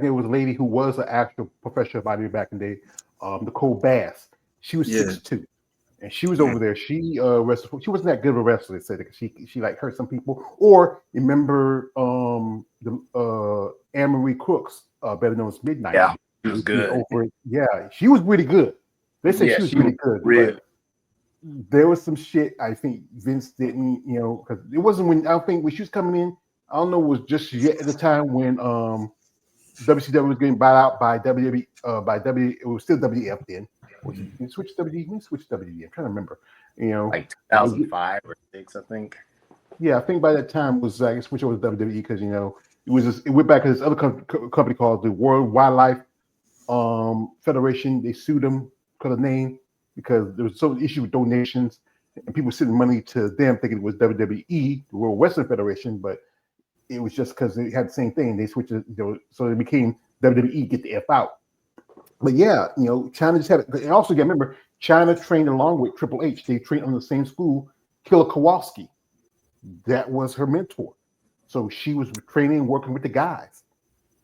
there was a lady who was an actual professional bodybuilder back in the day, Nicole Bass. She was Yeah. 6'2", and she was over there. She wrestled. She wasn't that good of a wrestler, they said, because she like hurt some people. Or remember the Anne Marie Crooks, better known as Midnight. Yeah, she was good. Yeah, she was really good. They say Yeah, she was she was really good, real. but there was some shit I think Vince didn't, because it wasn't when I don't think when she was coming in. I don't know, it was just yet at the time when WCW was getting bought out by WWE. It was still WWF then. Which you switched WWE. When switched WWE? I'm trying to remember. Like 2005 or 6, I think. Yeah, I think by that time was I switched over to WWE because it went back to this other company called the World Wildlife Federation. They sued them because of the name, because there was some issue with donations and people sending money to them thinking it was WWE, the World Wrestling Federation, but it was just because they had the same thing. They switched it, so it became WWE, get the F out. But yeah, China just had it. And also, you remember, China trained along with Triple H. They trained on the same school. Killer Kowalski, that was her mentor. So she was training and working with the guys.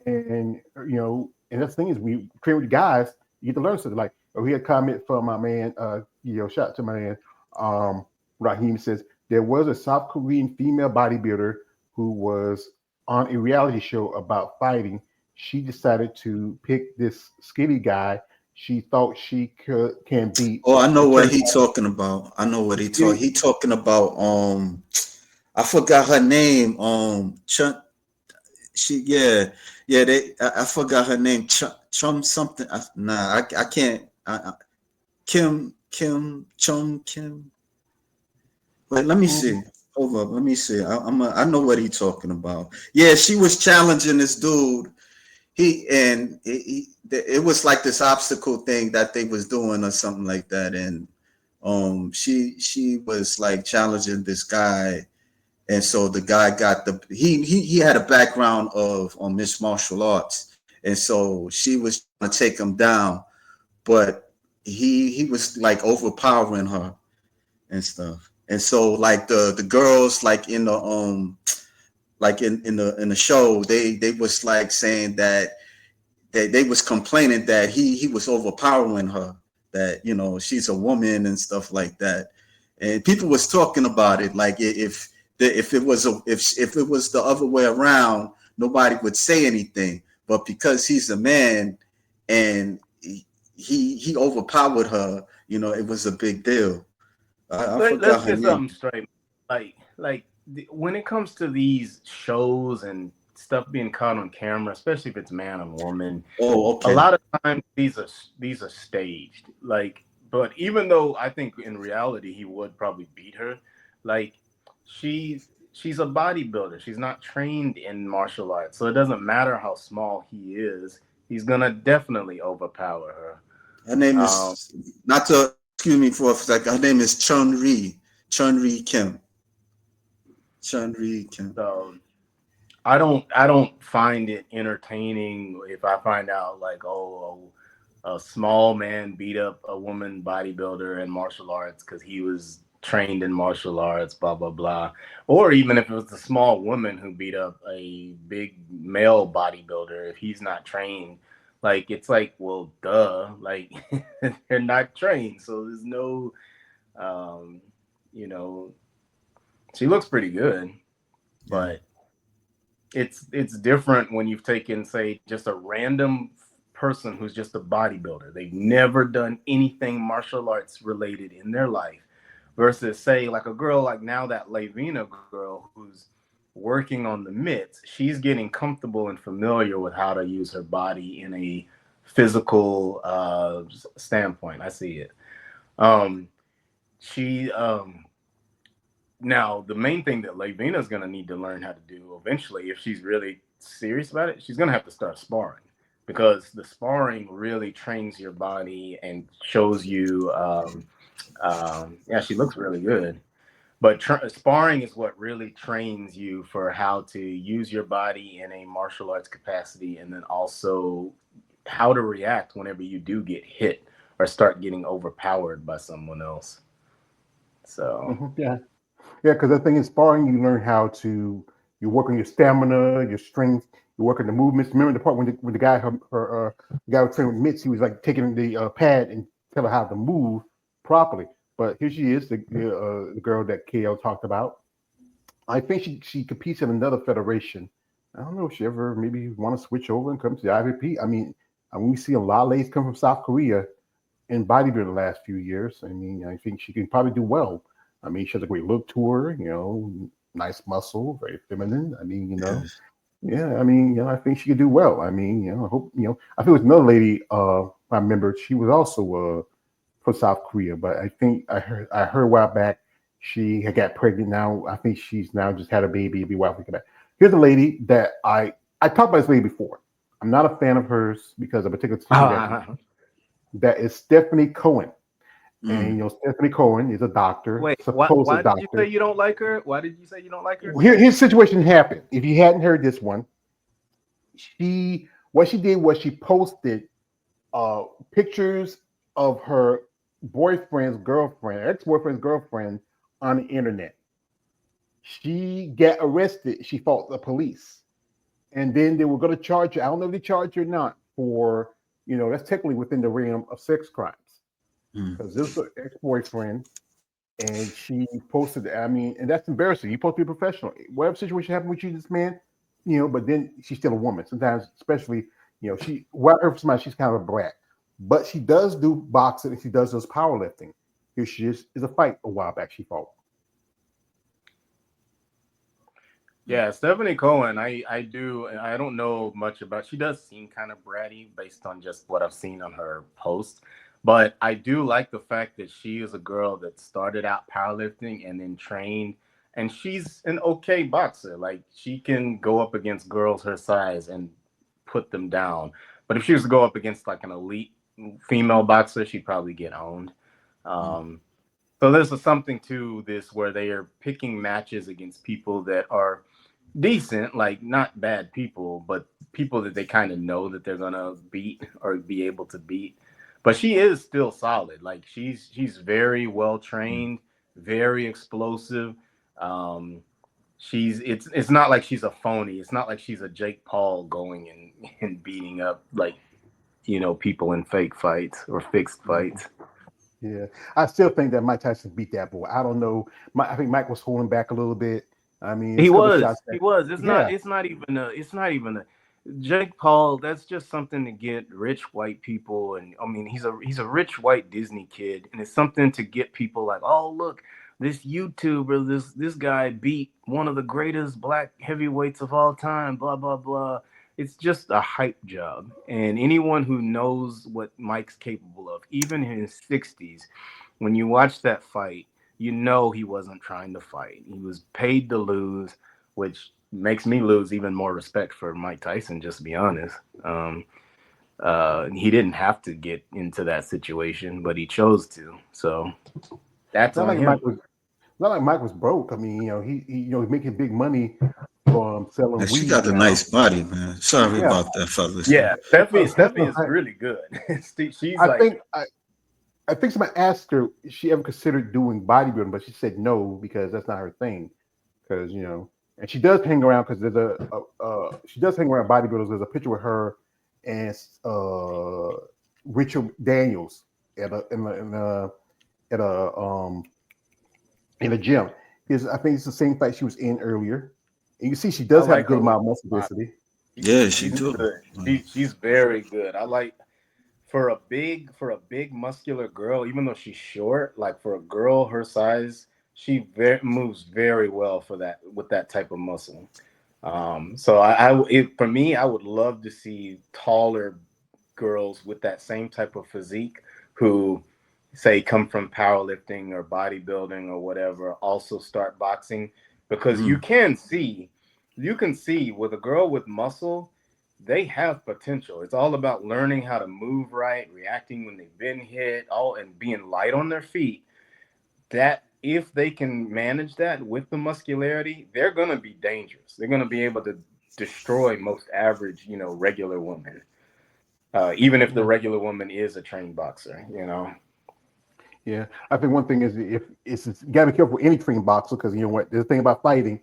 And and that's the thing is, when you train with the guys, you get to learn something. Like, we had a comment from my man, shout out to my man, Raheem, says there was a South Korean female bodybuilder who was on a reality show about fighting. She decided to pick this skinny guy she thought she can beat. Oh, I know what he talking about. I know what he talking about. I forgot her name. I forgot her name. Chum something. I can't. Kim. Wait, let me see. Hold up, let me see. I know what he talking about. Yeah, she was challenging this dude. It was like this obstacle thing that they was doing or something like that, and she was like challenging this guy, and so the guy got he had a background of on mixed martial arts, and so she was trying to take him down, but he was like overpowering her and stuff, and so like the girls like in the like in the show, they was like saying that they was complaining that he was overpowering her, that she's a woman and stuff like that, and people was talking about it like if it was the other way around, nobody would say anything, but because he's a man and he overpowered her, it was a big deal. I Let's forgot her get name. something straight. When it comes to these shows and stuff being caught on camera, especially if it's man and woman, Oh, okay. a lot of times these are staged. But even though I think in reality he would probably beat her, like she's a bodybuilder. She's not trained in martial arts, so it doesn't matter how small he is. He's gonna definitely overpower her. Her name is not to excuse me for a second. Her name is Chun-Ri Kim. Chun-Ri Kim. So I don't find it entertaining if I find out like, a small man beat up a woman bodybuilder in martial arts because he was trained in martial arts, blah blah blah. Or even if it was a small woman who beat up a big male bodybuilder, if he's not trained, like it's like, well, duh, like they're not trained, so there's no, you know, she looks pretty good, but it's different when you've taken, say, just a random person who's just a bodybuilder. They've never done anything martial arts related in their life, versus, say, like a girl like now that Lavina girl who's working on the mitts. She's getting comfortable and familiar with how to use her body in a physical standpoint. I see it. She Now, the main thing that Lavina is going to need to learn how to do eventually, if she's really serious about it, she's going to have to start sparring, because the sparring really trains your body and shows you. Yeah, she looks really good, but sparring is what really trains you for how to use your body in a martial arts capacity, and then also how to react whenever you do get hit or start getting overpowered by someone else. So yeah, because the thing is, sparring, you learn how to you work on your stamina, your strength. working the movements. Remember the part when the guy the guy was training with mitts, he was like taking the pad and tell her how to move properly. But here she is, the girl that KO talked about. I think she competes in another federation. I don't know if she ever maybe want to switch over and come to the IVP. I mean, we see a lot of ladies come from South Korea in bodybuilding the last few years. I mean, I think she can probably do well. I mean, she has a great look to her, nice muscle, very feminine. I mean, Yes. yeah, I mean, I think she could do well. I mean, I hope, I think it was another lady, I remember she was also from South Korea, but I think I heard a while back she had got pregnant now. I think she's now just had a baby, be wife back. Here's a lady that I talked about this lady before. I'm not a fan of hers because of a particular situation. That is Stephanie Cohen. And Stephanie Cohen is a doctor, Wait, supposed why did you say doctor. you don't like her? Why did you say you don't like her? Here's the situation happened. If you hadn't heard this one, what she did was she posted pictures of her ex-boyfriend's girlfriend on the internet. She got arrested. She fought the police. And then they were going to charge her. I don't know if they charged her or not for, that's technically within the realm of sex crimes. Because this is an ex-boyfriend and she posted, and that's embarrassing. You're supposed to be professional. Whatever situation happened with you, this man, but then she's still a woman. Sometimes, especially, what her for somebody, she's kind of a brat. But she does do boxing and she does powerlifting. Here she is a fight a while back she fought. Yeah, Stephanie Cohen, I don't know much about. She does seem kind of bratty based on just what I've seen on her posts. But I do like the fact that she is a girl that started out powerlifting and then trained, and she's an okay boxer. Like, she can go up against girls her size and put them down. But if she was to go up against like an elite female boxer, she'd probably get owned. So there's something to this where they are picking matches against people that are decent, like not bad people, but people that they kind of know that they're gonna beat or be able to beat. But she is still solid. Like, she's very well trained, very explosive. It's not like she's a phony. It's not like she's a Jake Paul going and beating up people in fake fights or fixed fights. Yeah, I still think that Mike Tyson beat that boy. I don't know. I think Mike was holding back a little bit. I mean, He was. It's yeah. not even a Jake Paul. That's just something to get rich white people, and I mean, he's a rich white Disney kid, and it's something to get people like, oh, look, this YouTuber, this guy beat one of the greatest black heavyweights of all time, blah blah blah. It's just a hype job, and anyone who knows what Mike's capable of, even in his 60s, when you watch that fight, he wasn't trying to fight. He was paid to lose, which makes me lose even more respect for Mike Tyson, just to be honest. He didn't have to get into that situation, but he chose to. So that's on him. Not like Mike was broke. I mean, he's making big money from selling weed. She got a nice body, man. Sorry about that, fellas. Yeah, Stephanie is really good. I think somebody asked her if she ever considered doing bodybuilding, but she said no because that's not her thing. Because and she does hang around because she does hang around bodybuilders. There's a picture with her and Richard Daniels in a gym. I think it's the same fight she was in earlier. And you see, she does have a good amount of muscle density. Yeah, she do. She's very good. I like for a big muscular girl, even though she's short. Like, for a girl her size, she moves very well with that type of muscle. So for me, I would love to see taller girls with that same type of physique who, say, come from powerlifting or bodybuilding or whatever, also start boxing, because you can see with a girl with muscle, they have potential. It's all about learning how to move right, reacting when they've been hit, and being light on their feet. That if they can manage that with the muscularity, they're going to be dangerous. They're going to be able to destroy most average, regular women, even if the regular woman is a trained boxer, Yeah, I think one thing is you gotta be careful with any trained boxer, because you know what, the thing about fighting,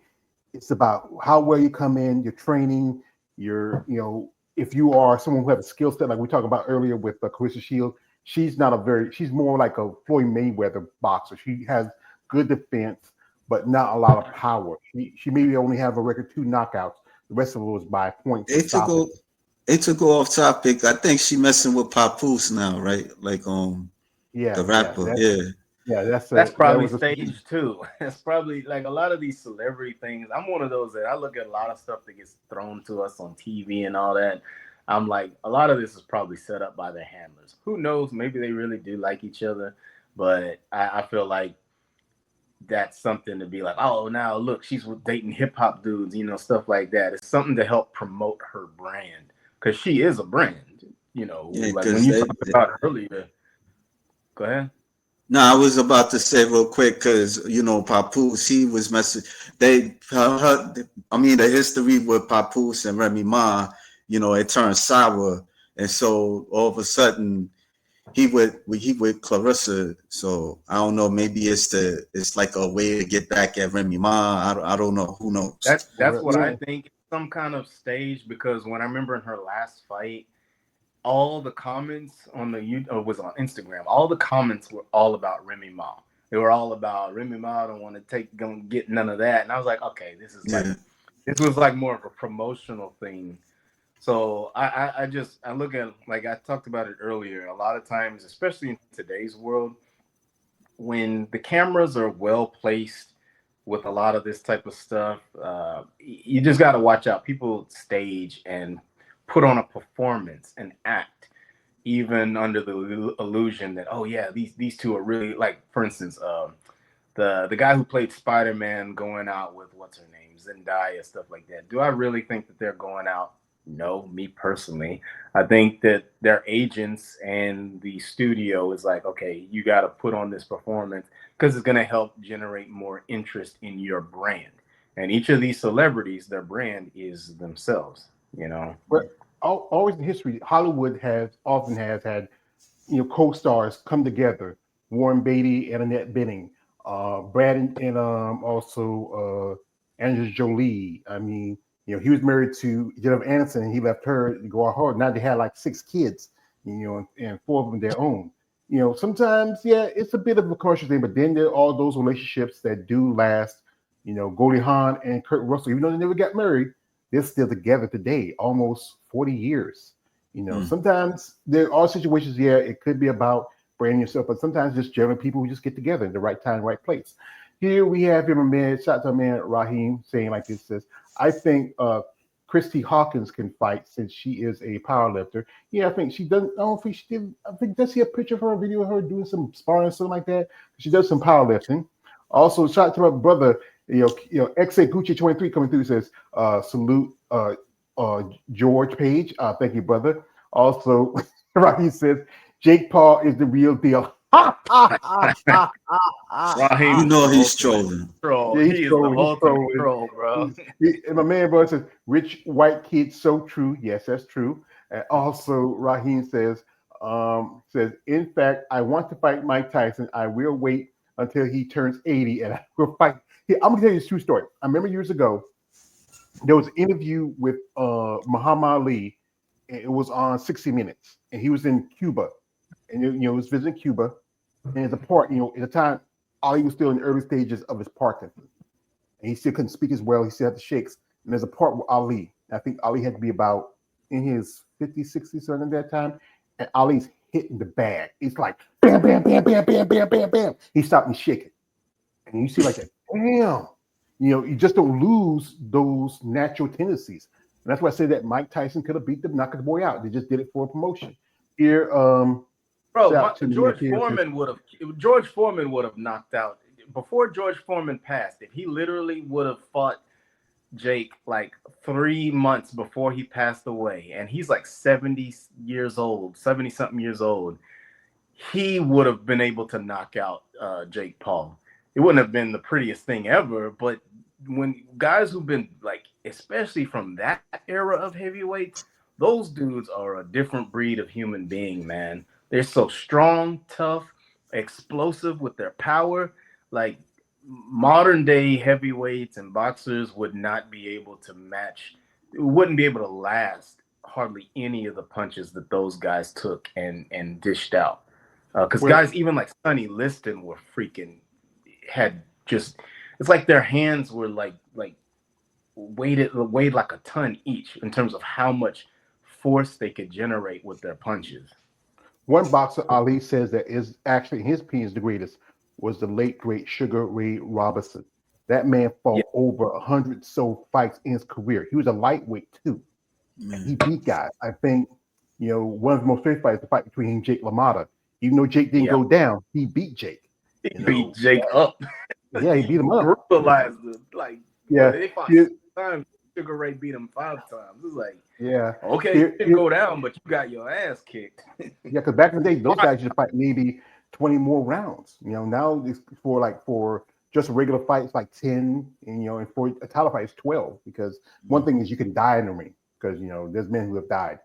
it's about how well you come in, your training, if you are someone who has a skill set, like we talked about earlier with Clarissa Shields, she's more like a Floyd Mayweather boxer. She has good defense, but not a lot of power. She maybe only have a record 2 knockouts. The rest of it was by points or Hey, to stoppage. go, hey, to go off topic, I think she messing with Papoose now, right? Like the Yeah, yeah, rapper. Yeah. That's that probably was a staged too. It's probably like a lot of these celebrity things. I'm one of those that I look at a lot of stuff that gets thrown to us on TV and all that. I'm like, a lot of this is probably set up by their handlers. Who knows? Maybe they really do like each other, but I feel like that's something to be like, oh, now look, she's dating hip hop dudes, stuff like that. It's something to help promote her brand because she is a brand. Yeah, Like when because you talked about earlier. Go ahead. no, I was about to say real quick because Papoose, he was messing. I mean, the history with Papoose and Remy Ma, it turned sour, and so all of a sudden he with Clarissa. So I don't know. Maybe it's like a way to get back at Remy Ma. I don't know. Who knows? That's what I yeah. think. Some kind of stage because when I remember in her last fight, all the comments on was on Instagram. All the comments were all about Remy Ma. They were all about Remy Ma. Don't want to don't get none of that. And I was like, okay, Yeah. this was like more of a promotional thing. So I look at, like I talked about it earlier. A lot of times, especially in today's world, when the cameras are well placed with a lot of this type of stuff, you just got to watch out. People stage and put on a performance and act, even under the illusion that, oh yeah, these two are really, like, for instance, the guy who played Spider-Man going out with what's her name, Zendaya, stuff like that. Do I really think that they're going out? No, me personally. I think that their agents and the studio is like, okay, you got to put on this performance because it's going to help generate more interest in your brand. And each of these celebrities, their brand is themselves, you know? But always in history, Hollywood often has had co-stars come together. Warren Beatty and Annette Bening, Brad and also Angela Jolie. I mean, he was married to Jennifer Aniston, and he left her to go out hard. Now they had like 6 kids, and 4 of them their own. Sometimes, yeah, it's a bit of a commercial thing, but then there are all those relationships that do last. Goldie Hawn and Kurt Russell, even though they never got married, they're still together today, almost 40 years. Mm. Sometimes there are situations, yeah, it could be about branding yourself, but sometimes just generally people who just get together in the right time, right place. Here we have him, a man, shout out to a man, Raheem, saying like this, says, I think Christy Hawkins can fight since she is a power lifter. Yeah, I think she doesn't, I don't think she did, I think, does see a picture of her, a video of her doing some sparring or something like that? She does some powerlifting. Also, shout out to my brother, XA Gucci 23 coming through, says, salute George Page. Thank you, brother. Also, Rocky says Jake Paul is the real deal. Raheem You is know the he's ultimate trolling. troll. Yeah, he's He is the trolling. He's ultimate trolling. troll, bro. And my man, brother, says rich white kid, so true. Yes, that's true. And also, Raheem says, in fact, I want to fight Mike Tyson. I will wait until he turns 80, and I will fight. Here, I'm gonna tell you this true story. I remember years ago there was an interview with Muhammad Ali. And it was on 60 Minutes, and he was in Cuba, and he was visiting Cuba. And at the part, at the time, Ali was still in the early stages of his Parkinson's, and he still couldn't speak as well. He still had the shakes. And there's a part with Ali. I think Ali had to be about in his 50s, 60s, something at that time, and Ali's hitting the bag. It's like bam, bam, bam, bam, bam, bam, bam, bam. He stopped and shaking, and you see like that. Damn. You just don't lose those natural tendencies. And that's why I say that Mike Tyson could have beat them, knocked the boy out. They just did it for a promotion. Here, Bro, shout out to me here. George Foreman would have knocked out before George Foreman passed. If he literally would have fought Jake like 3 months before he passed away, and he's like 70 years old, 70 something years old, he would have been able to knock out Jake Paul. It wouldn't have been the prettiest thing ever, but when guys who've been like, especially from that era of heavyweights, those dudes are a different breed of human being, man. They're so strong, tough, explosive with their power. Like, modern day heavyweights and boxers would not be able to match wouldn't be able to last hardly any of the punches that those guys took and dished out. Because guys, even like Sonny Liston, were freaking had just. It's like their hands were like weighed like a ton each in terms of how much force they could generate with their punches. One boxer, Ali, says that is actually, in his opinion, is the greatest, was the late great Sugar Ray Robinson. That man fought over 100 so fights in his career. He was a lightweight too. And he beat guys. I think, one of the most famous fights is the fight between Jake LaMotta. Even though Jake didn't go down, he beat Jake. He beat Jake up. Yeah, he beat him up. Brutalized him. Like, they fought 6 times. Sugar Ray beat him 5 times. It's like, okay, you didn't go down, but you got your ass kicked. Because back in the day, those guys used to fight maybe 20 more rounds. Now it's for just a regular fight, it's like 10, and for a title fight, it's 12. Because one thing is you can die in the ring, because there's men who have died.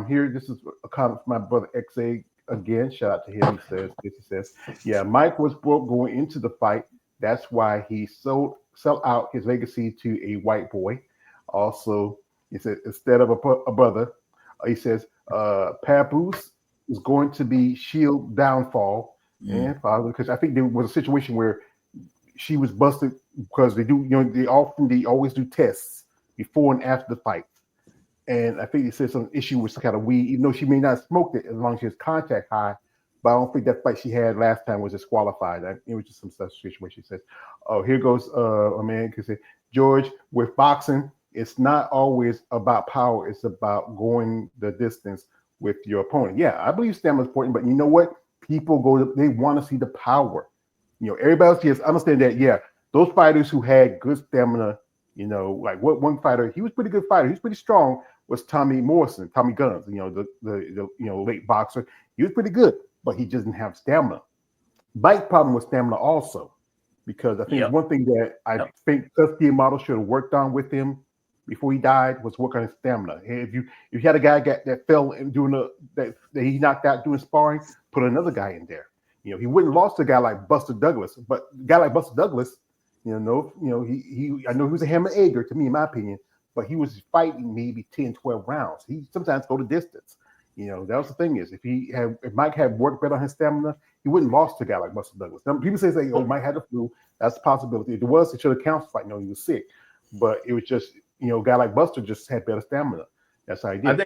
Here, this is a comment from my brother XA again. Shout out to him. He says, yeah, Mike was broke going into the fight. That's why he sell out his legacy to a white boy. Also, he said, instead of a brother, he says, Papoose is going to be Shield downfall. And because I think there was a situation where she was busted because they always do tests before and after the fight. And I think they said some issue with some kind of weed, even though she may not have smoked it as long as she has contact high. But I don't think that fight she had last time was disqualified. It was just some such situation where she says, oh, here goes a man can say, George, with boxing, it's not always about power. It's about going the distance with your opponent. Yeah, I believe stamina is important, but you know what? People they want to see the power. Everybody else just understand that, those fighters who had good stamina, like one fighter, he was a pretty good fighter. He was pretty strong, was Tommy Guns, the late boxer. He was pretty good, but he just didn't have stamina. Mike's problem was stamina also, because I think one thing that I think Tuskegee Model should have worked on with him before he died was work on his stamina. If you had a guy that fell and doing that he knocked out doing sparring, put another guy in there. He wouldn't have lost a guy like Buster Douglas, but a guy like Buster Douglas, he I know he was a hammer egger to me, in my opinion, but he was fighting maybe 10, 12 rounds. He sometimes go the distance. That was the thing is if Mike had worked better on his stamina, he wouldn't have lost to a guy like Buster Douglas. Now, people say, Mike had the flu. That's a possibility. If it was, it should have counted fight. No, he was sick. But it was just, a guy like Buster just had better stamina. That's how he did. I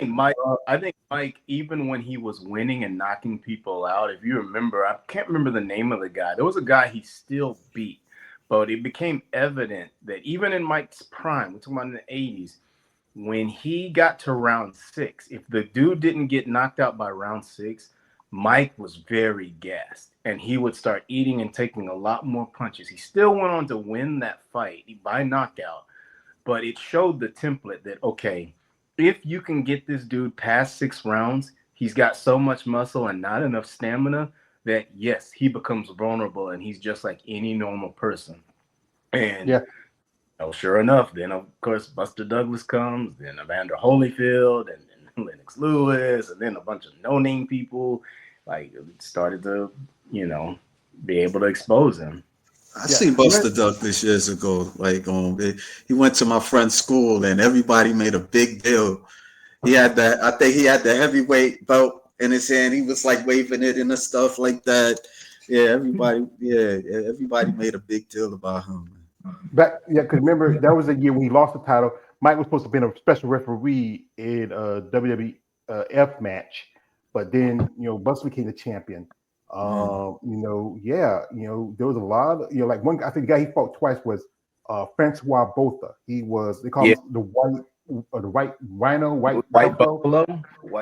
think Mike, even when he was winning and knocking people out, if you remember, I can't remember the name of the guy. There was a guy he still beat, but it became evident that even in Mike's prime, we're talking about in the 80s, when he got to round 6, if the dude didn't get knocked out by round 6, Mike was very gassed, and he would start eating and taking a lot more punches. He still went on to win that fight by knockout, but it showed the template that, okay, if you can get this dude past 6 rounds, he's got so much muscle and not enough stamina that, yes, he becomes vulnerable, and he's just like any normal person. And sure enough, then of course Buster Douglas comes, then Evander Holyfield, and then Lennox Lewis, and then a bunch of no-name people like started to, be able to expose him. I seen Buster Douglas years ago. Like, he went to my friend's school, and everybody made a big deal. He had that. I think he had the heavyweight belt in his hand. He was like waving it and stuff like that. Yeah, everybody made a big deal about him. Because remember that was the year when he lost the title. Mike was supposed to be a special referee in a WWF match, but then Buster became the champion. There was a lot of like one. I think the guy he fought twice was Francois Botha. They call him the white buffalo.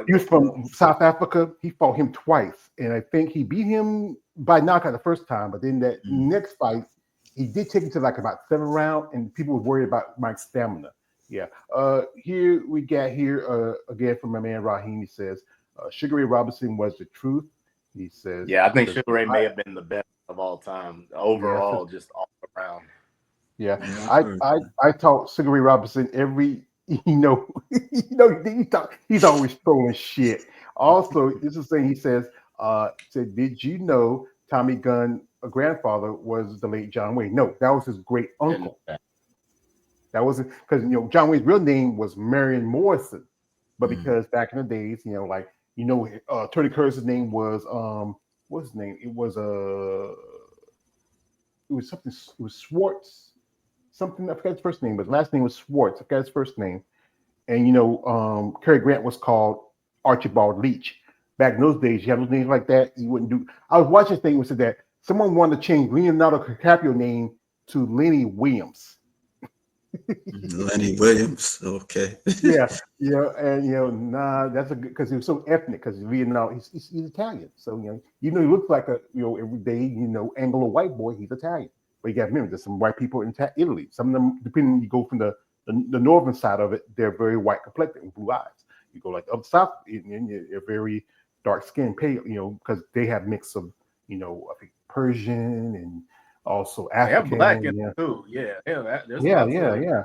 He was from South Africa. He fought him twice, and I think he beat him by knockout the first time. But then that next fight, he did take him to like about 7 rounds, and people were worried about Mike's stamina. Yeah. Here we got again from my man Raheem. He says Sugar Ray Robinson was the truth. He says, I think Sugar Ray may have been the best of all time overall, just all around. Yeah, I taught Sugar Ray Robinson every. He's always throwing shit. Also, this is saying he said, did you know Tommy Gunn, a grandfather, was the late John Wayne? No, that was his great uncle. That wasn't because John Wayne's real name was Marion Morrison, but Mm. because back in the days, Tony Curtis's name was what's his name? It was something. It was Schwartz. Something I forgot his first name, but his last name was Schwartz. I forgot his first name. And Cary Grant was called Archibald Leach. Back in those days, you have those names like that. You wouldn't do. I was watching a thing which said that someone wanted to change Leonardo DiCaprio name to Lenny Williams. Lenny Williams. Okay. Yeah, and nah, that's a good because he was so ethnic. Because Leonardo, he's Italian, so he looks like a everyday Anglo white boy. He's Italian, but you got to remember there's some white people in Italy. Some of them, depending, you go from the northern side of it, they're very white complected with blue eyes. You go like up south, they're very dark skinned, pale, because they have mix of I think Persian and also They have black in African. too. Yeah, there's Yeah, lots yeah, of yeah.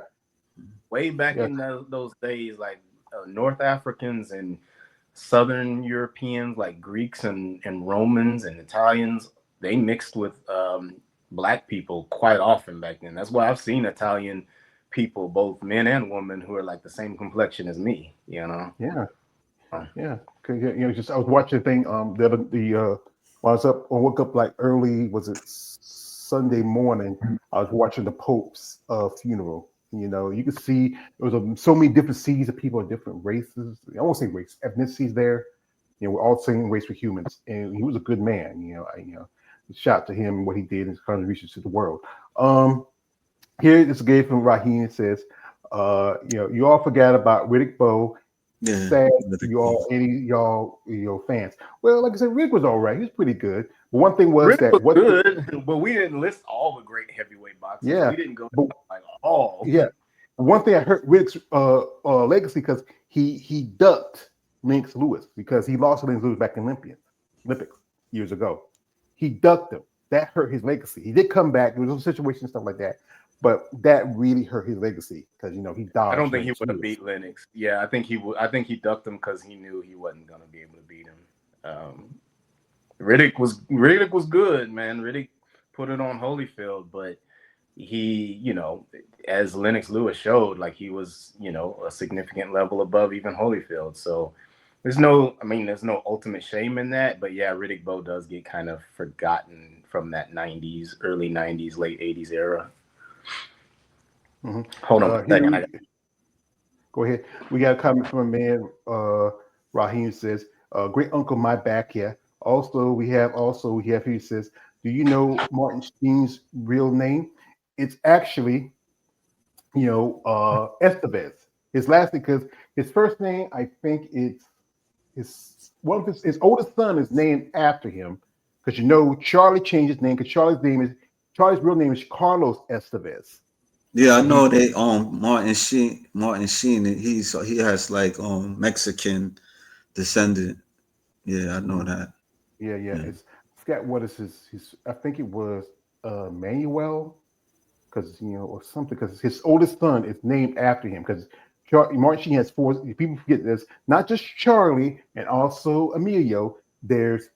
way back Yeah. in those days, like North Africans and Southern Europeans, like Greeks and Romans and Italians, they mixed with black people quite often back then. That's why I've seen Italian people, both men and women, who are like the same complexion as me. Yeah, yeah. Cause just I was watching the thing while I was up, I woke up like early. Was it Sunday morning? I was watching the Pope's funeral. You could see there was so many different seeds of people of different races. I won't say race, ethnicities there. We're all the same race, for humans, and he was a good man. Shout to him what he did and his contributions to the world. Here this gave from Raheem. It says, you all forgot about Riddick Bowe. Yeah. Sad you all, any y'all, fans. Well, like I said, Rick was all right. He was pretty good. But one thing was Riddick that was good, but we didn't list all the great heavyweight boxers. Yeah, We didn't go but, like all. Yeah. One thing I heard Rick's legacy because he ducked Lennox Lewis because he lost to Lennox Lewis back in Olympics years ago. He ducked him. That hurt his legacy. He did come back. There was a situation stuff like that, but that really hurt his legacy because he dodged. I don't think he Lennox would have Lewis. beat Lennox. Yeah, I think he would. I think he ducked him because he knew he wasn't going to be able to beat him. Riddick was good, man. Riddick put it on Holyfield, but he, as Lennox Lewis showed, like he was, a significant level above even Holyfield. So there's no ultimate shame in that. But yeah, Riddick Bowe does get kind of forgotten from that early 90s, late 80s era. Mm-hmm. Hold on a second. Go ahead. We got a comment from a man. Raheem says, "Great uncle, my back." Yeah. Also, we have he says, "Do you know Martin Sheen's real name? It's actually, Estevez. His last name, because his first name, I think it's his oldest son is named after him. Because Charlie changed his name because Charlie's real name is Carlos Estevez. Yeah, I know they Martin Sheen. He has like Mexican descendant. Yeah, I know that. Yeah. I forgot what is his. I think it was Manuel, because or something. Because his oldest son is named after him. Because Martin Sheen has four. People forget this. Not just Charlie and also Emilio. There's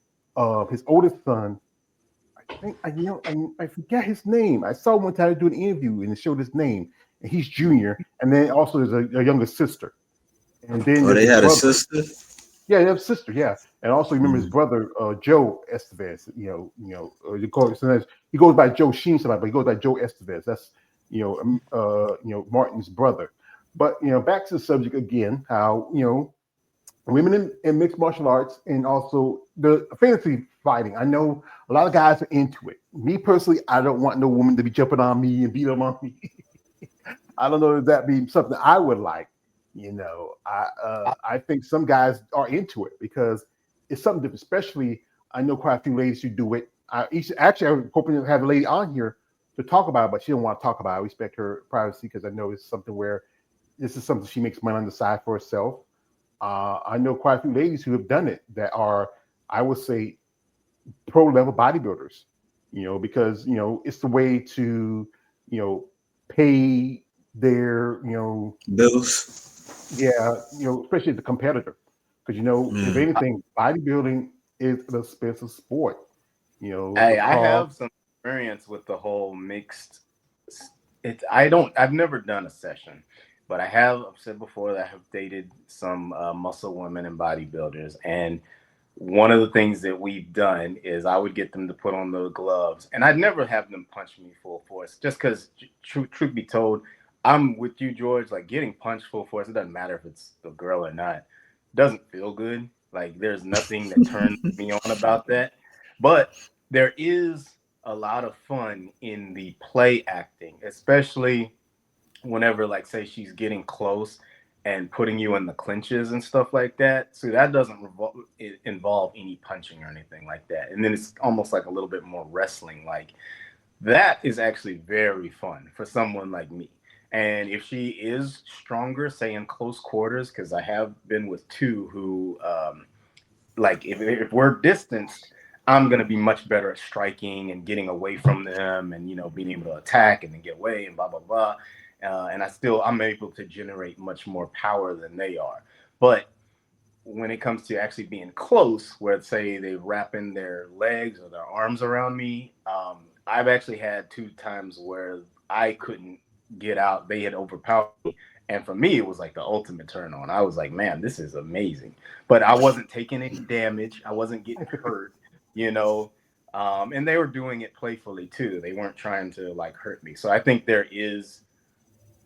his oldest son. I think I forget his name. I saw one time do an interview and it showed his name, and he's junior. And then also there's a younger sister. And then they had a sister. Yeah, they have a sister. Yeah, and also remember his brother Joe Estevez. Sometimes he goes by Joe Sheen, but he goes by Joe Estevez. That's Martin's brother. But back to the subject again. How women in mixed martial arts and also the fantasy fighting. I know a lot of guys are into it. Me personally, I don't want no woman to be jumping on me and beat up on me. I don't know if that be something I would like. I think some guys are into it because it's something different. Especially, I know quite a few ladies who do it. I was hoping to have a lady on here to talk about it, but she don't want to talk about it. I respect her privacy because I know it's something where this is something she makes money on the side for herself. I know quite a few ladies who have done it that are, I would say, pro level bodybuilders. Because it's the way to pay their bills. Yeah, especially the competitor, because if anything, bodybuilding is an expensive sport. Hey, I have some experience with the whole mixed. I've never done a session, but I've said before that I have dated some muscle women and bodybuilders, and one of the things that we've done is I would get them to put on the gloves, and I'd never have them punch me full force, just because truth be told, I'm with you, George. Like, getting punched full force, it doesn't matter if it's a girl or not. It doesn't feel good. Like, there's nothing that turns me on about that. But there is a lot of fun in the play acting, especially whenever, like, say she's getting close and putting you in the clinches and stuff like that. So that doesn't involve any punching or anything like that. And then it's almost like a little bit more wrestling. Like, that is actually very fun for someone like me. And if she is stronger, say in close quarters, because I have been with two who, like, if we're distanced, I'm going to be much better at striking and getting away from them and, being able to attack and then get away and blah, blah, blah. And I'm able to generate much more power than they are. But when it comes to actually being close, where say they're wrapping their legs or their arms around me, I've actually had 2 times where I couldn't get out. They had overpowered me. And for me, it was like the ultimate turn on. I was like, man, this is amazing. But I wasn't taking any damage. I wasn't getting hurt, and they were doing it playfully too. They weren't trying to like hurt me. So I think there is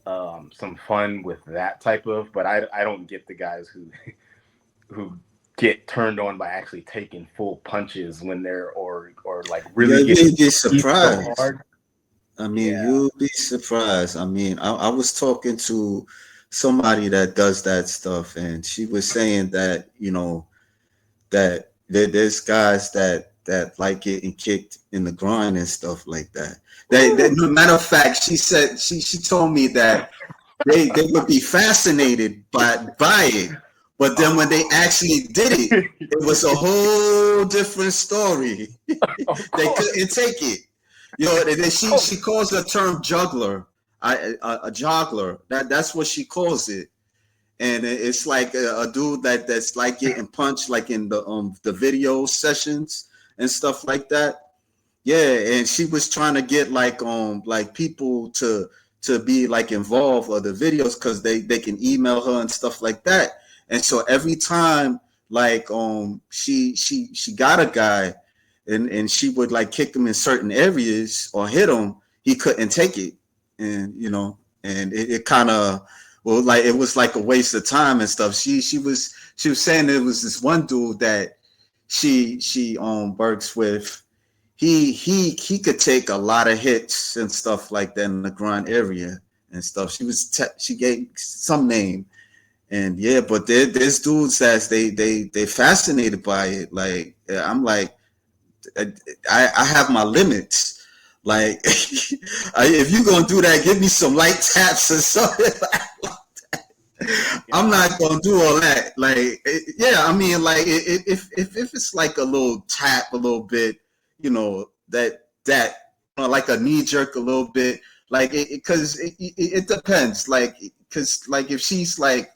some fun with that type of, but I don't get the guys who get turned on by actually taking full punches when they're or like really you'd be surprised. So hard. I mean, you'll be surprised. I mean, I was talking to somebody that does that stuff, and she was saying that, that there's guys that like getting kicked in the groin and stuff like that. Matter of fact, she said she told me that they would be fascinated by it, but then when they actually did it, it was a whole different story. They couldn't take it. She calls the term juggler, a joggler. That's what she calls it, and it's like a dude that's like getting punched, like in the video sessions and stuff like that. Yeah, and she was trying to get like people to be like involved or the videos because they can email her and stuff like that. And so every time like she got a guy. And she would like kick him in certain areas or hit him, he couldn't take it. And, and it kind of, like, it was like a waste of time and stuff. She was saying there was this one dude that she works with. He could take a lot of hits and stuff like that in the groin area and stuff. She gave some name. And yeah, but there's dudes that they fascinated by it. Like, I'm like, I have my limits. Like, if you're gonna do that, give me some light taps or something like that. I'm not gonna do all that. Like, I mean, like, if it's like a little tap, a little bit, that like a knee jerk, a little bit, like, because it depends. Like, because like if she's like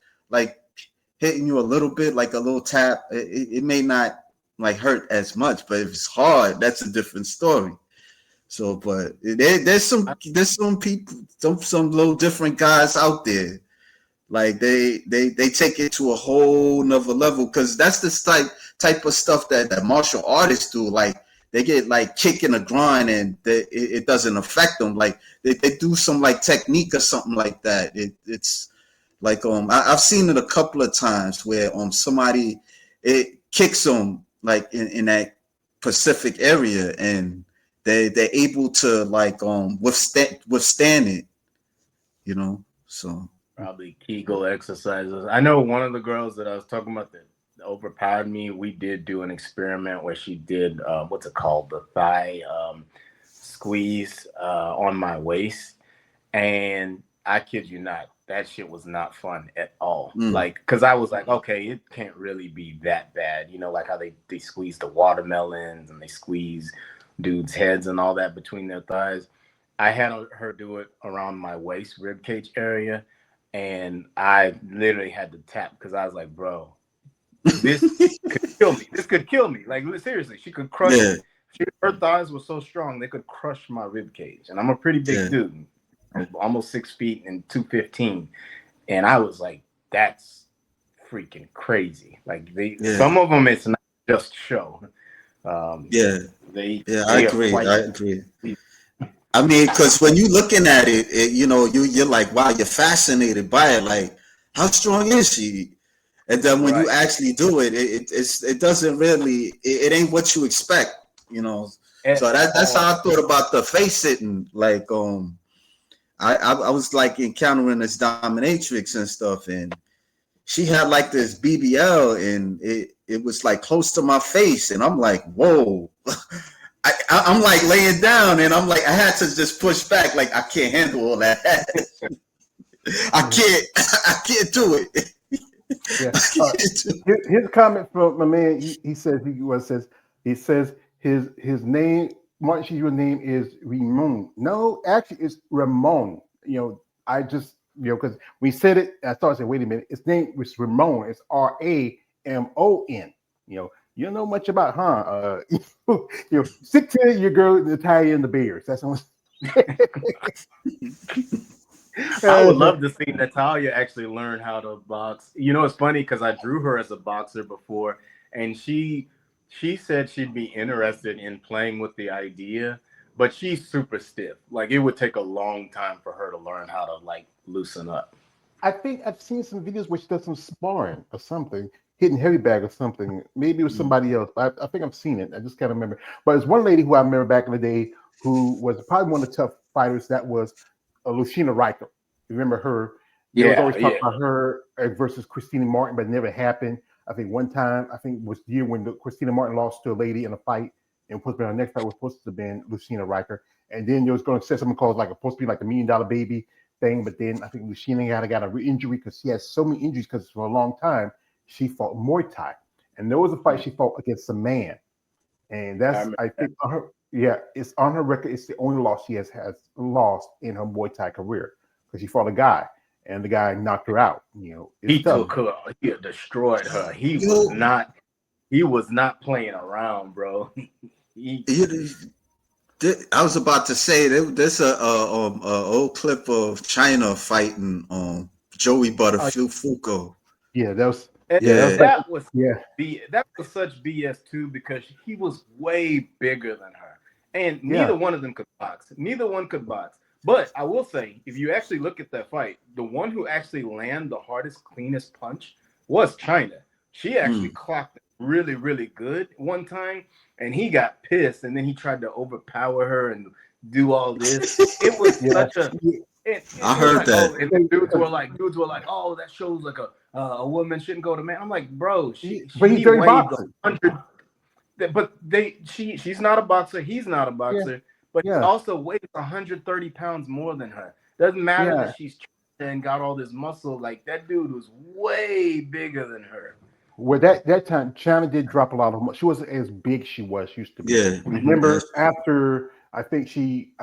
hitting you a little bit, like a little tap, it may not like hurt as much, but if it's hard, that's a different story. So, but there's some people, some little different guys out there, like they take it to a whole nother level, because that's the type of stuff that martial artists do. Like, they get like kick in the groin and it doesn't affect them. Like they do some like technique or something like that. It's like I've seen it a couple of times where somebody it kicks them like in that specific area, and they're able to like withstand it, so probably Kegel exercises. I know one of the girls that I was talking about that overpowered me, we did do an experiment where she did what's it called, the thigh squeeze on my waist, and I kid you not, that shit was not fun at all. Like, because I was like, okay, it can't really be that bad. Like how they squeeze the watermelons and they squeeze dudes' heads and all that between their thighs. I had her do it around my waist, rib cage area, and I literally had to tap because I was like, bro, this could kill me. This could kill me. Like, seriously, she could crush her thighs were so strong they could crush my rib cage, and I'm a pretty big dude. almost 6 feet and 215. And I was like, that's freaking crazy. Like some of them, it's not just show. I they agree. I agree. I mean, because when you're looking at it, you know, you're like, wow, you're fascinated by it. Like, how strong is she? And then when you actually do it, it doesn't really, it ain't what you expect, you know. So that's how I thought about the face sitting. Like, I was like encountering this dominatrix and stuff, and she had like this BBL, and it was like close to my face, and I'm like, whoa. I'm like laying down, and I'm like, I had to just push back, like I can't handle all that. I can't do it. Yeah. His comment from my man, he says his name, Martin, your name is Ramon. No, actually, it's Ramon. You know, I just, you know, because we said it, I thought I said, wait a minute, his name was Ramon. It's Ramon. You know, you don't know much about, you know, stick to your girl, Natalia and the Bears. That's all. I would love to see Natalia actually learn how to box. You know, it's funny because I drew her as a boxer before, and she said she'd be interested in playing with the idea, but she's super stiff. Like, it would take a long time for her to learn how to, like, loosen up. I think I've seen some videos where she does some sparring or something, hitting heavy bag or something. Maybe it was somebody else. But I think I've seen it. I just can't remember. But there's one lady who I remember back in the day who was probably one of the tough fighters. That was Lucina Riker. You remember her? There was always talk about her versus Christina Martin, but it never happened. I think one time, I think it was the year when Christina Martin lost to a lady in a fight, and supposed to be our next fight was supposed to have been Lucina Riker. And then there was going to say something called like supposed to be like the $1 Million Baby thing, but then I think Lucina got an injury because she has so many injuries because for a long time she fought Muay Thai, and there was a fight she fought against a man, and that's I think on her, it's on her record. It's the only loss she has lost in her Muay Thai career because she fought a guy and the guy knocked her out. You know, he took her, he destroyed her. He was not playing around, bro. I was about to say there's a old clip of China fighting Joey Buttafuoco. Yeah, that was that was such BS too, because he was way bigger than her, and neither one of them could box. Neither one could box. But I will say, if you actually look at that fight, the one who actually landed the hardest, cleanest punch was China. She actually clocked it really, really good one time, and he got pissed, and then he tried to overpower her and do all this. It was such a. I heard like, that. Oh, and dudes were like, oh, that shows like a woman shouldn't go to man. I'm like, bro, she he's very boxing. But she's not a boxer. He's not a boxer. Yeah. But he also weighs 130 pounds more than her. Doesn't matter that she's and got all this muscle. Like, that dude was way bigger than her. Well, that time, China did drop a lot of muscle. She wasn't as big she used to be. Yeah. Remember after I think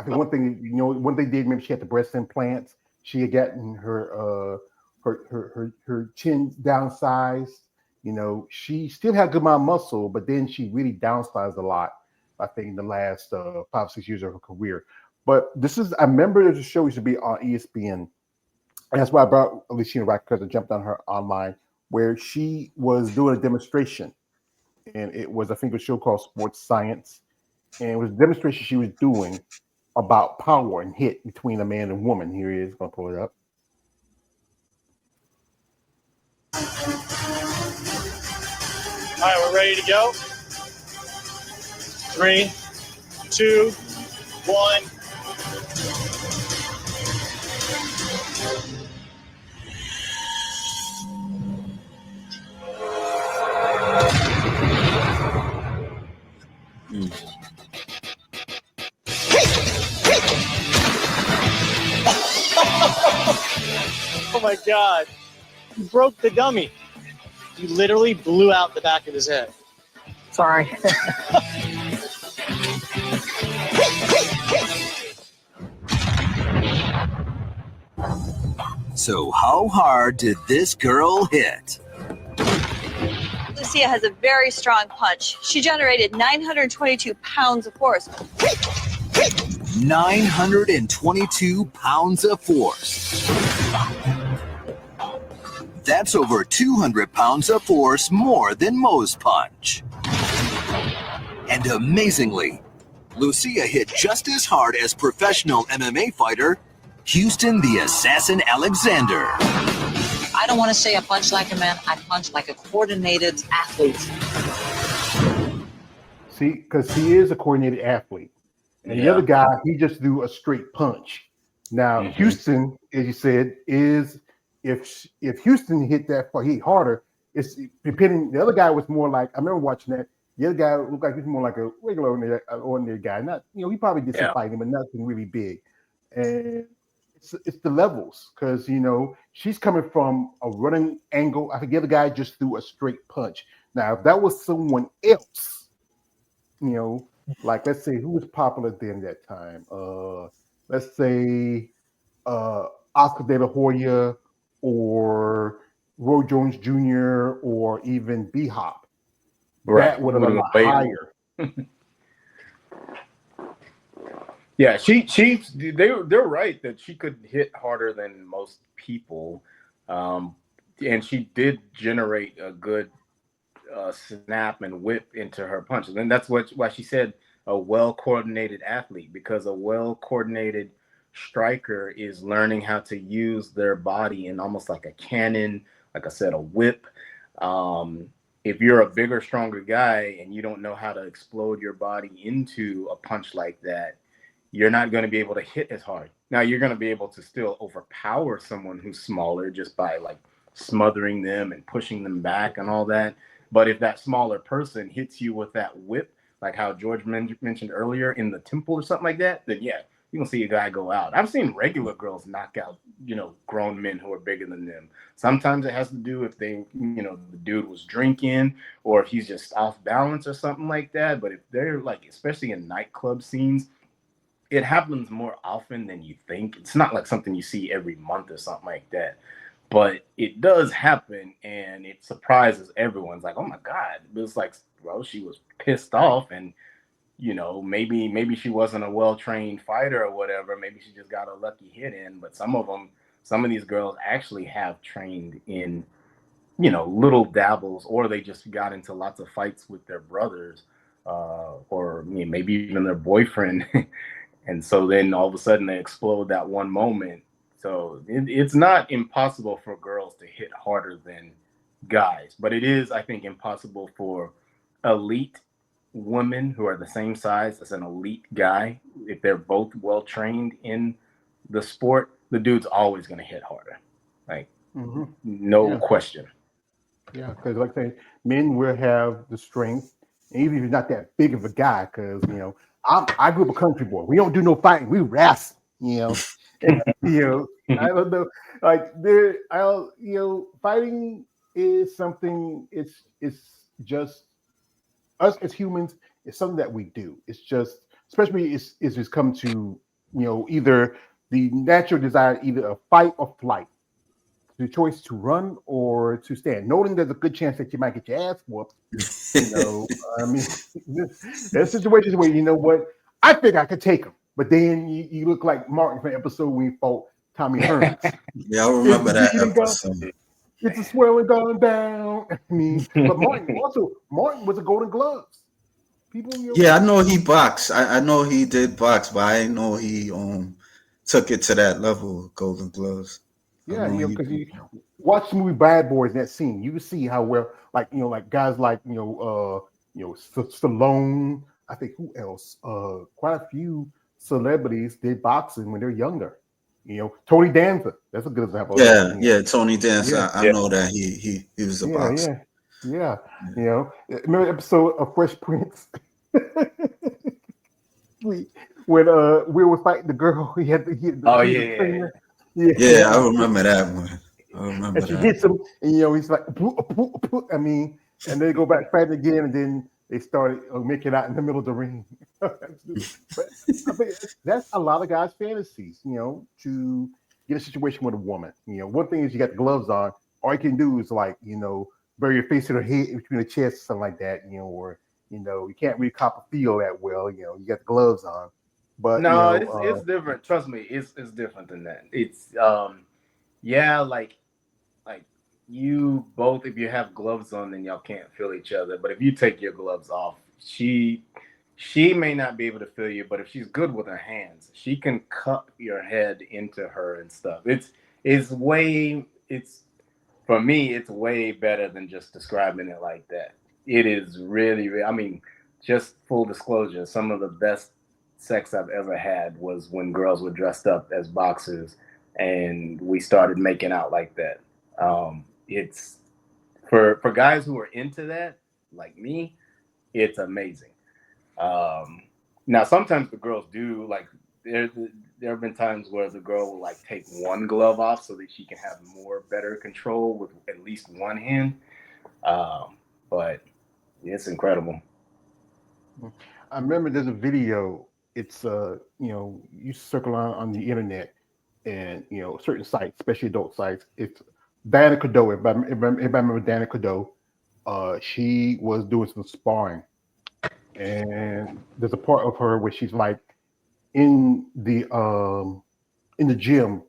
one thing, you know, one thing did, remember she had the breast implants. She had gotten her chin downsized. You know, she still had a good amount of muscle, but then she really downsized a lot, I think, in the last 5-6 years of her career. But I remember there's a show used to be on ESPN. And that's why I brought Lucina Riker, because I jumped on her online, where she was doing a demonstration. And it was, I think, a show called Sports Science. And it was a demonstration she was doing about power and hit between a man and woman. Here he is, going to pull it up. All right, we're ready to go. 3, 2, 1. Oh my God. You broke the dummy. You literally blew out the back of his head. Sorry. So how hard did this girl hit? Lucia has a very strong punch. She generated 922 pounds of force. 922 pounds of force. That's over 200 pounds of force more than Mo's punch. And amazingly, Lucia hit just as hard as professional MMA fighter Houston the Assassin Alexander. I don't want to say I punch like a man. I punch like a coordinated athlete. See, because he is a coordinated athlete. And the other guy, he just threw a straight punch. Now, Houston, as you said, is if Houston hit that far, he hit harder. It's depending. The other guy was more like, I remember watching that. The other guy looked like he was more like a regular ordinary guy. Not, he probably did some fighting, but nothing really big. And it's the levels, because she's coming from a running angle. I think the other guy just threw a straight punch. Now, if that was someone else, like let's say who was popular then that time. Let's say Oscar De La Hoya or Roy Jones Jr. or even B-Hop. Right. That would have been higher. Yeah, they're right that she could hit harder than most people, and she did generate a good snap and whip into her punches, and that's why she said a well-coordinated athlete, because a well-coordinated striker is learning how to use their body in almost like a cannon, like I said, a whip. If you're a bigger, stronger guy and you don't know how to explode your body into a punch like that, you're not going to be able to hit as hard. Now, you're going to be able to still overpower someone who's smaller just by like smothering them and pushing them back and all that. But if that smaller person hits you with that whip, like how George mentioned earlier, in the temple or something like that, then yeah, you can see a guy go out. I've seen regular girls knock out, grown men who are bigger than them. Sometimes it has to do if they, the dude was drinking or if he's just off balance or something like that. But if they're like, especially in nightclub scenes, it happens more often than you think. It's not like something you see every month or something like that. But it does happen, and it surprises everyone. It's like, oh my God. But it's like, well, she was pissed off, and maybe she wasn't a well-trained fighter or whatever. Maybe she just got a lucky hit in. But some of these girls actually have trained in, little dabbles, or they just got into lots of fights with their brothers, or maybe even their boyfriend. And so then all of a sudden they explode that one moment. So it's not impossible for girls to hit harder than guys, but it is, I think, impossible for elite women who are the same size as an elite guy. If they're both well trained in the sport, the dude's always going to hit harder. Like, no question. Yeah, because like I say, men will have the strength, and even if he's not that big of a guy, because I grew up a country boy. We don't do no fighting. We wrestle, And, I don't know, like fighting is something. It's just us as humans. It's something that we do. It's just, especially it's just come to either the natural desire, either a fight or flight. The choice to run or to stand, knowing there's a good chance that you might get your ass whooped. I mean, there's situations where I think I could take him, but then you look like Martin from the episode when he fought Tommy Hearns. Yeah, I remember that episode. It's a swelling going down. I mean, but Martin was a Golden Gloves. People, yeah, I know he boxed. I know he did box, but I didn't know he took it to that level of Golden Gloves. Yeah, because you watch the movie Bad Boys, that scene, you can see how well, like guys like Stallone. I think who else? Quite a few celebrities did boxing when they're younger. Tony Danza. That's a good example. Yeah, Tony Danza. I know that he was a boxer. Yeah. Remember the episode of Fresh Prince when Will was fighting the girl? He had the Yeah, I remember that one. And she hits him, and he's like, I mean, and they go back fighting again, and then they started making out in the middle of the ring. But I think that's a lot of guys' fantasies, to get a situation with a woman. One thing is you got the gloves on. All you can do is bury your face in her head between the chest, or something like that, or you can't really cop a feel that well. You got the gloves on. But No, it's different. Trust me, it's different than that. It's yeah, like you both, if you have gloves on, then y'all can't feel each other. But if you take your gloves off, she may not be able to feel you, but if she's good with her hands, she can cup your head into her and stuff. It's for me, it's way better than just describing it like that. It is really, I mean, just full disclosure, some of the best sex I've ever had was when girls were dressed up as boxers and we started making out like that. It's for guys who are into that, like me, it's amazing. Um, Now sometimes the girls do like there. There have been times where the girl will like take one glove off so that she can have more better control with at least one hand. But it's incredible. I remember there's a video. It's you circle on the internet, and certain sites, especially adult sites. It's Diana Cadot. If I remember Diana Cadot, she was doing some sparring, and there's a part of her where she's like in the gym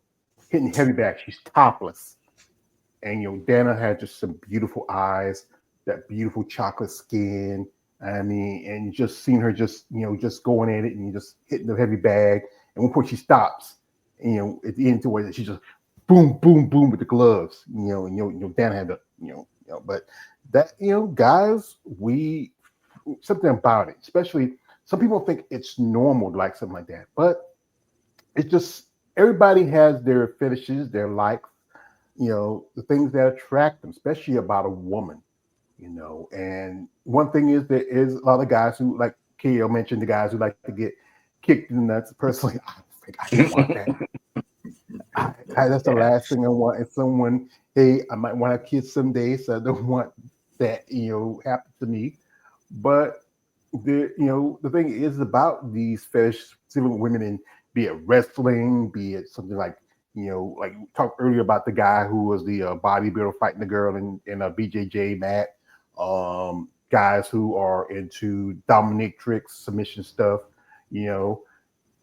hitting heavy back. She's topless, and Dana had just some beautiful eyes, that beautiful chocolate skin. I mean, and you just seen her just just going at it and just hitting the heavy bag. And one point she stops, and, at the end to where she just boom, boom, boom with the gloves. And Dana had the but that guys, we something about it, especially some people think it's normal to like something like that, but it's just everybody has their fetishes, their likes, the things that attract them, especially about a woman, And one thing is there is a lot of guys who, like Keo mentioned, the guys who like to get kicked in the nuts. Personally, I don't want that. That's the Yeah. last thing I want. If someone, hey, I might want to kiss someday, so I don't want that, happen to me. But the thing is about these fetish civil women, and be it wrestling, be it something like like we talked earlier about the guy who was the bodybuilder fighting the girl in a BJJ mat. Guys who are into dominatrix submission stuff. You know,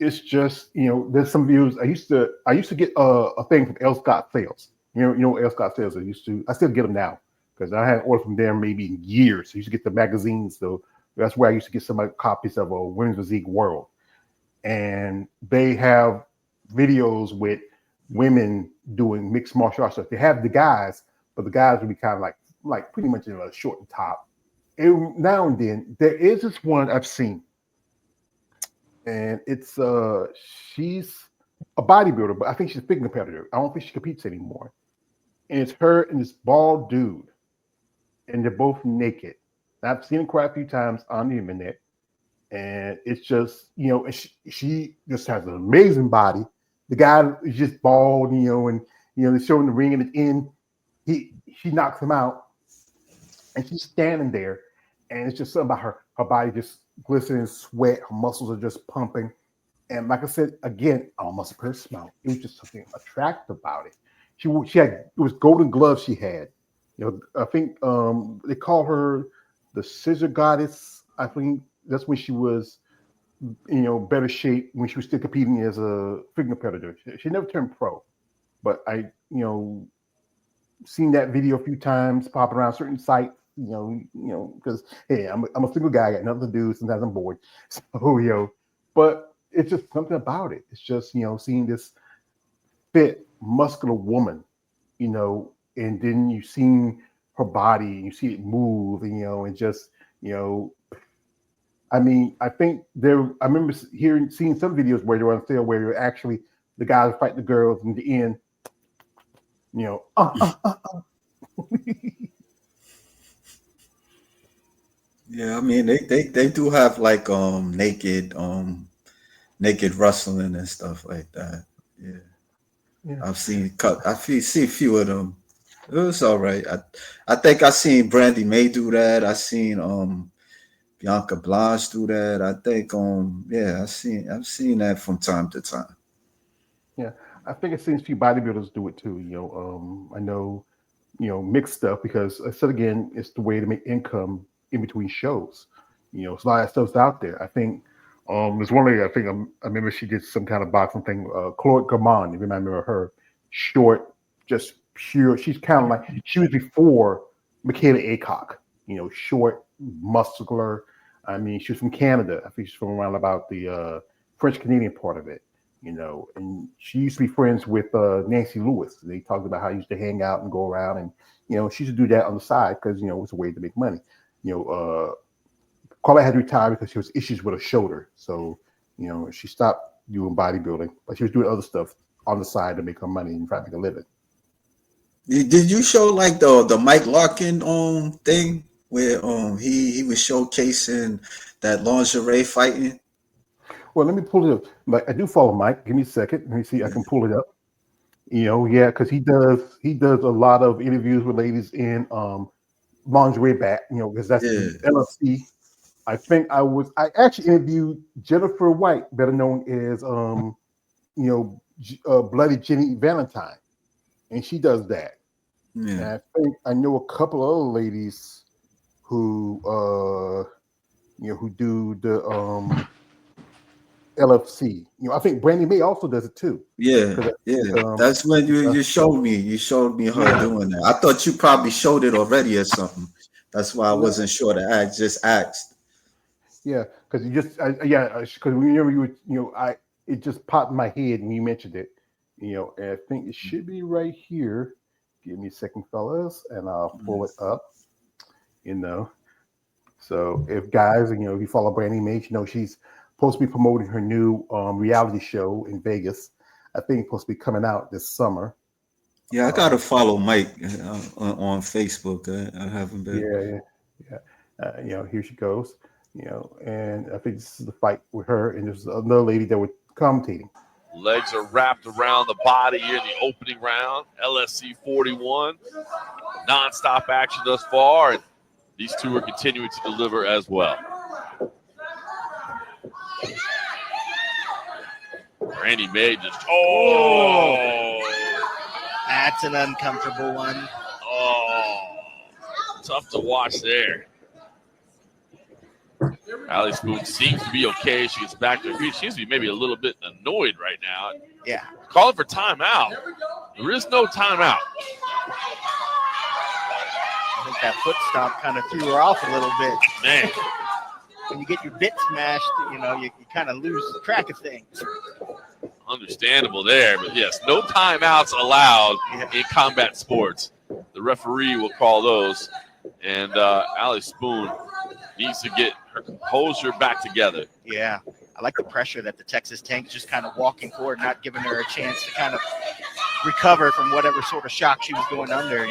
it's just there's some views. I used to get a thing from L. Scott Sales. L. Scott Sales. I still get them now because I hadn't ordered from them maybe in years. I used to get the magazines, so that's where I used to get some copies of Women's Physique World, and they have videos with women doing mixed martial arts stuff. They have the guys, but the guys would be kind of like pretty much in a short and top. And now and then there is this one I've seen, and it's she's a bodybuilder, but I think she's a big competitor. I don't think she competes anymore. And it's her and this bald dude, and they're both naked. I've seen it quite a few times on the internet, and it's just and she just has an amazing body. The guy is just bald, and they're showing the ring, and at the end, she knocks him out, and she's standing there, and it's just something about her body just glistening, sweat, her muscles are just pumping, and like I said again, I almost put a smile. It was just something attractive about it. She had it was golden gloves she had. I think they call her the scissor goddess. I think that's when she was better shape when she was still competing as a figure competitor. She never turned pro, but I seen that video a few times pop around certain sites. Because hey, I'm a single guy, I got nothing to do. Sometimes I'm bored, so but it's just something about it. It's just seeing this fit, muscular woman, and then you seen her body, and you see it move, and just I mean, I think there. I remember seeing some videos where they were on sale where you're actually the guys fight the girls in the end. Yeah, I mean they do have like naked wrestling and stuff like that. Yeah. Yeah. I've seen a few of them. It was all right. I think I seen Brandy May do that. I seen Bianca Blanche do that. I think yeah, I've seen that from time to time. Yeah, I think it seems few bodybuilders do it too. I know mixed stuff because I said again, it's the way to make income in between shows. So a lot of stuff's out there. I think There's one lady I think I remember she did some kind of boxing thing. Chloe Gamon, if you remember her, short, just pure. She's kind of like she was before Michaela Aycock. Short, muscular. I mean, she was from Canada. I think she's from around about the French Canadian part of it. And she used to be friends with Nancy Lewis. They talked about how he used to hang out and go around, and she used to do that on the side because it was a way to make money. Carla had to retire because she was issues with her shoulder. So, she stopped doing bodybuilding, but she was doing other stuff on the side to make her money and try to make a living. Did you show like the Mike Larkin thing where he was showcasing that lingerie fighting? Well, let me pull it up. Like I do follow Mike. Give me a second. Let me see. I can pull it up. Yeah, because he does a lot of interviews with ladies in lingerie back. Because that's the LFC. I think I actually interviewed Jennifer White, better known as Bloody Jenny Valentine, and she does that. Yeah. And I think I know a couple of other ladies who who do the LFC. I think Brandy May also does it too. Yeah. That's when you showed me. You showed me her doing that. I thought you probably showed it already or something. That's why I wasn't sure to ask. Just asked. Yeah, because because whenever it just popped in my head when you mentioned it. And I think it should be right here. Give me a second, fellas, and I'll pull it up. So if guys, if you follow Brandy May, she's supposed to be promoting her new reality show in Vegas. I think it's supposed to be coming out this summer. Yeah, I gotta follow Mike on Facebook. I haven't been. Yeah. Here she goes. And I think this is the fight with her, and there's another lady that was commentating. Legs are wrapped around the body here in the opening round. LSC 41. Non-stop action thus far, and these two are continuing to deliver as well. Brandy May just, that's an uncomfortable one. Tough to watch there. Allie Spoon seems to be okay. She gets back to her feet. She seems to be maybe a little bit annoyed right now. Yeah. Calling for timeout. There is no timeout. I think that foot stomp kind of threw her off a little bit. Man. When you get your bit smashed, you kind of lose track of things. Understandable there, but yes, no timeouts allowed in combat sports. The referee will call those, and Allie Spoon needs to get her composure back together. Yeah, I like the pressure that the Texas Tank's just kind of walking forward, not giving her a chance to kind of recover from whatever sort of shock she was going under,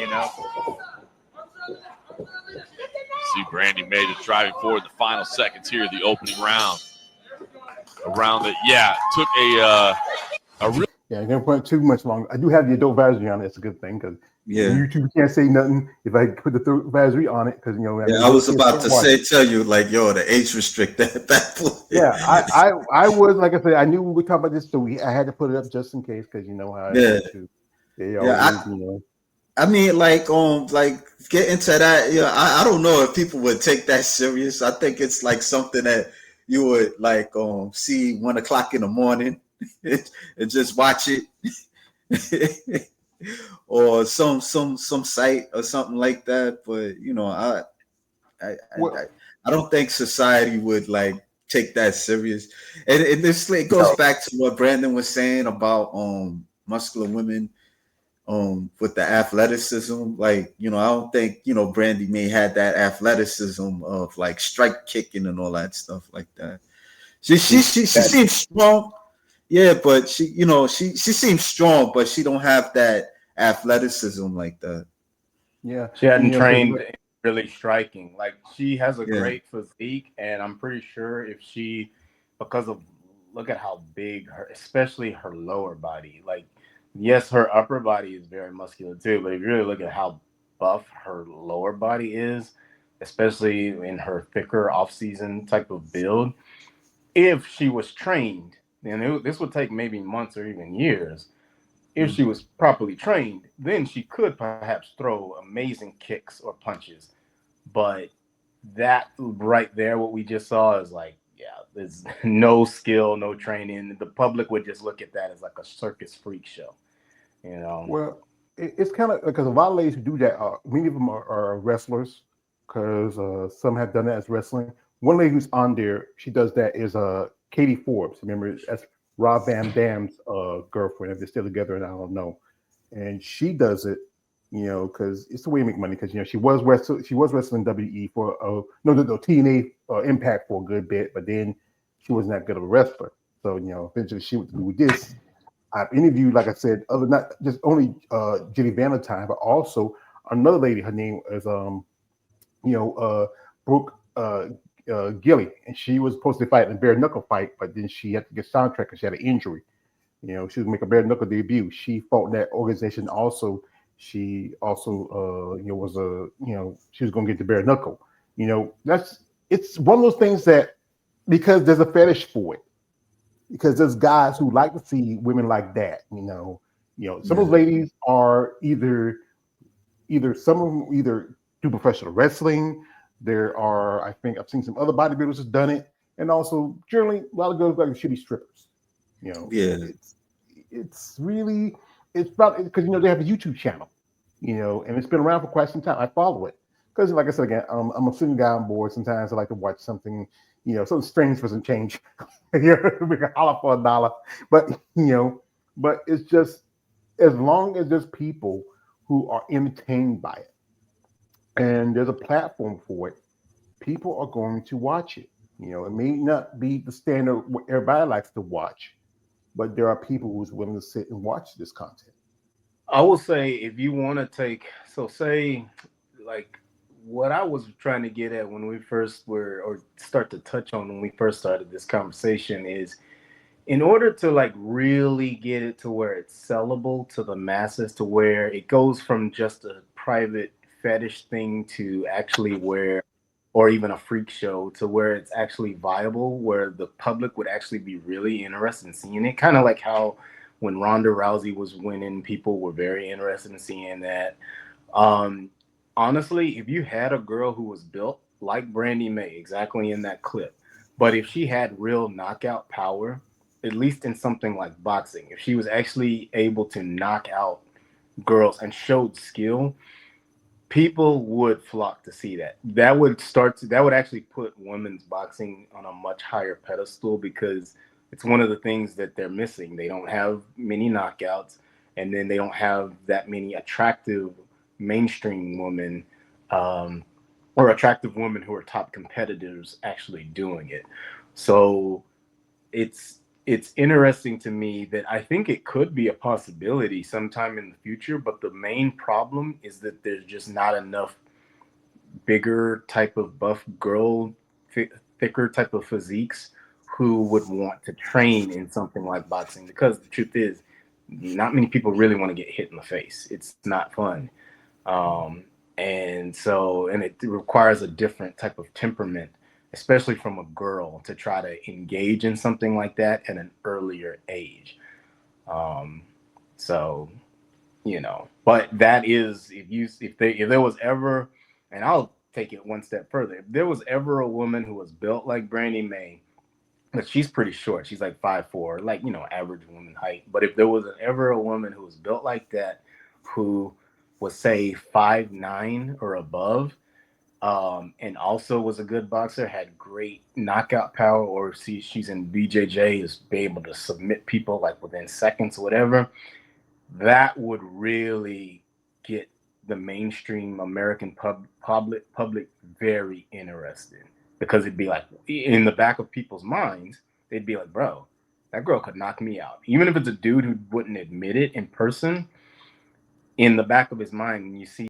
See Brandy May just driving forward the final seconds here of the opening round. A round that, took a real. Yeah, I can't put too much longer. I do have the adult advisory on it. It's a good thing because YouTube can't say nothing if I put the advisory on it because I was about to tell you the age restricted at that point. Yeah, I was like I said, I knew we were talking about this, so I had to put it up just in case because you know how. I mean, get into that. Yeah, I don't know if people would take that serious. I think it's like something that you would see 1 o'clock in the morning and just watch it, or some site or something like that. But I don't think society would take that serious. And this goes back to what Brandon was saying about muscular women. With the athleticism, I don't think Brandy May had that athleticism of strike kicking and all that stuff like that. She seems strong, but she seems strong, but she don't have that athleticism like that. Yeah, she hadn't trained really striking. She has a great physique, and I'm pretty sure if she, look at how big especially her lower body, yes, her upper body is very muscular too, but if you really look at how buff her lower body is, especially in her thicker off-season type of build, if she was trained, then this would take maybe months or even years. If she was properly trained, then she could perhaps throw amazing kicks or punches. But that right there, what we just saw is is no skill, no training. The public would just look at that as like a circus freak show, you know. Well, it's kind of because a lot of ladies who do that, many of them are wrestlers, because some have done that as wrestling. One lady who's on there, she does that is Katie Forbes. Remember, that's Rob Van Dam's girlfriend. If they're still together, and I don't know. And she does it, because it's the way to make money. Because she was wrestling WWE for the TNA Impact for a good bit, but then she wasn't that good of a wrestler. So eventually she would do this. I've interviewed, like I said, not just only Jenny Valentine, but also another lady. Her name is Brooke Gilly, and she was supposed to fight in a bare knuckle fight, but then she had to get sidetracked because she had an injury. She was make a bare knuckle debut. She fought in that organization also. She also she was going to get the bare knuckle. It's one of those things that, because there's a fetish for it. Because there's guys who like to see women like that, some of those ladies are either some of them either do professional wrestling. There are, I think I've seen some other bodybuilders who've done it, and also generally a lot of girls like shitty strippers. It's really, it's about, because they have a YouTube channel, and it's been around for quite some time. I follow it because, like I said again, I'm a single guy on board. Sometimes I like to watch something. Something strange for some change. We can holler for $1, but it's just, as long as there's people who are entertained by it, and there's a platform for it, people are going to watch it. It may not be the standard what everybody likes to watch, but there are people who's willing to sit and watch this content. I will say, if you want to say, like, what I was trying to get at when we first start to touch on when we first started this conversation is, in order to like really get it to where it's sellable to the masses, to where it goes from just a private fetish thing to actually or even a freak show, to where it's actually viable, where the public would actually be really interested in seeing it. Kind of like how when Ronda Rousey was winning, people were very interested in seeing that. Honestly, if you had a girl who was built like Brandy May, exactly in that clip, but if she had real knockout power, at least in something like boxing, if she was actually able to knock out girls and showed skill, people would flock to see that. That would actually put women's boxing on a much higher pedestal, because it's one of the things that they're missing. They don't have many knockouts, and then they don't have that many attractive mainstream women, or attractive women who are top competitors actually doing it. So it's interesting to me that I think it could be a possibility sometime in the future, but the main problem is that there's just not enough bigger type of buff girl, thicker type of physiques who would want to train in something like boxing, because the truth is, not many people really want to get hit in the face. It's not fun. And it requires a different type of temperament, especially from a girl, to try to engage in something like that at an earlier age. But that is, if there was ever, and I'll take it one step further, if there was ever a woman who was built like Brandy May, but she's pretty short, she's like 5'4", like, average woman height. But if there was ever a woman who was built like that, who was say 5'9" or above, and also was a good boxer, had great knockout power, or she's in BJJ, is be able to submit people like within seconds or whatever, that would really get the mainstream American public very interested, because it'd be like, in the back of people's minds, they'd be like, bro, that girl could knock me out. Even if it's a dude who wouldn't admit it in person, in the back of his mind, when you see